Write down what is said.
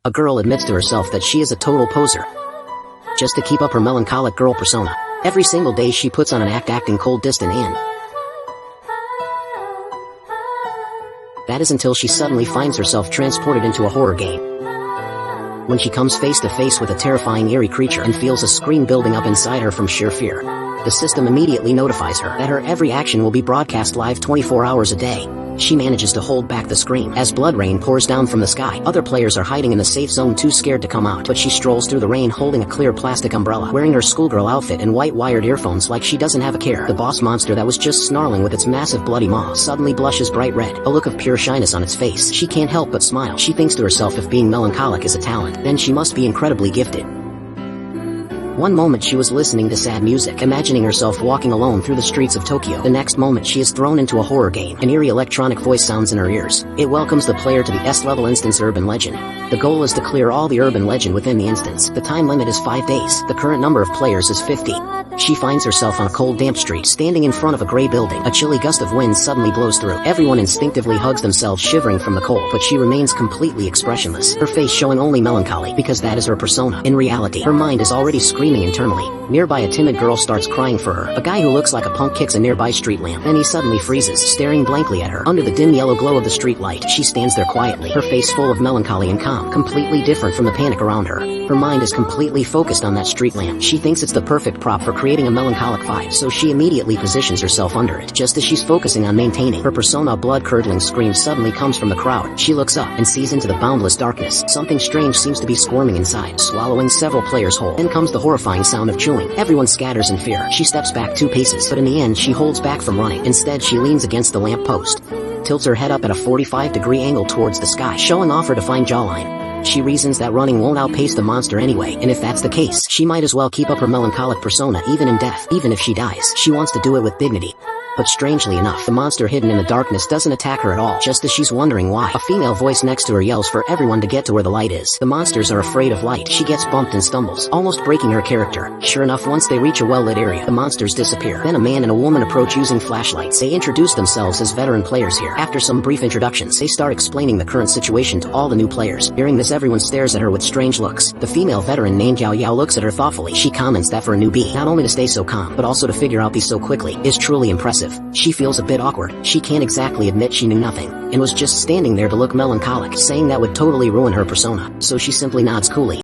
a girl admits to herself that she is a total poser, just to keep up her melancholic girl persona. Every single day she puts on an act acting cold, distant, and that is until she suddenly finds herself transported into a horror game, when she comes face to face with a terrifying, eerie creature and feels a scream building up inside her from sheer fear. The system immediately notifies her that her every action will be broadcast live 24 hours a day. She manages to hold back the scream as blood rain pours down from the sky. Other players are hiding in the safe zone, too scared to come out, but she strolls through the rain holding a clear plastic umbrella, wearing her schoolgirl outfit and white wired earphones like she doesn't have a care. The boss monster that was just snarling with its massive bloody maw suddenly blushes bright red, a look of pure shyness on its face. She can't help but smile. She thinks to herself, if being melancholic is a talent, then she must be incredibly gifted. One moment she was listening to sad music, imagining herself walking alone through the streets of Tokyo. The next moment she is thrown into a horror game. An eerie electronic voice sounds in her ears. It welcomes the player to the S-level instance Urban Legend. The goal is to clear all the Urban Legend within the instance. The time limit is 5 days. The current number of players is 50. She finds herself on a cold, damp street, standing in front of a gray building. A chilly gust of wind suddenly blows through. Everyone instinctively hugs themselves, shivering from the cold, but she remains completely expressionless, her face showing only melancholy, because that is her persona. In reality, her mind is already screaming internally. Nearby, a timid girl starts crying for her. A guy who looks like a punk kicks a nearby street lamp. Then he suddenly freezes, staring blankly at her. Under the dim yellow glow of the street light, she stands there quietly, her face full of melancholy and calm, completely different from the panic around her. Her mind is completely focused on that street lamp. She thinks it's the perfect prop for creating a melancholic vibe, so she immediately positions herself under it. Just as she's focusing on maintaining her persona, a blood-curdling scream suddenly comes from the crowd. She looks up and sees into the boundless darkness. Something strange seems to be squirming inside, swallowing several players whole. Then comes the horrifying sound of chewing. Everyone scatters in fear. She steps back 2 paces, but in the end she holds back from running. Instead, she leans against the lamp post, tilts her head up at a 45-degree angle towards the sky, showing off her defined jawline. She reasons that running won't outpace the monster anyway, and if that's the case, she might as well keep up her melancholic persona even in death. Even if she dies, she wants to do it with dignity. But strangely enough, the monster hidden in the darkness doesn't attack her at all. Just as she's wondering why, a female voice next to her yells for everyone to get to where the light is. The monsters are afraid of light. She gets bumped and stumbles, almost breaking her character. Sure enough, once they reach a well-lit area, the monsters disappear. Then a man and a woman approach using flashlights. They introduce themselves as veteran players here. After some brief introductions, they start explaining the current situation to all the new players. Hearing this, everyone stares at her with strange looks. The female veteran named Yao Yao looks at her thoughtfully. She comments that for a newbie, not only to stay so calm, but also to figure out these so quickly, is truly impressive. She feels a bit awkward. She can't exactly admit she knew nothing, and was just standing there to look melancholic, saying that would totally ruin her persona, so she simply nods coolly.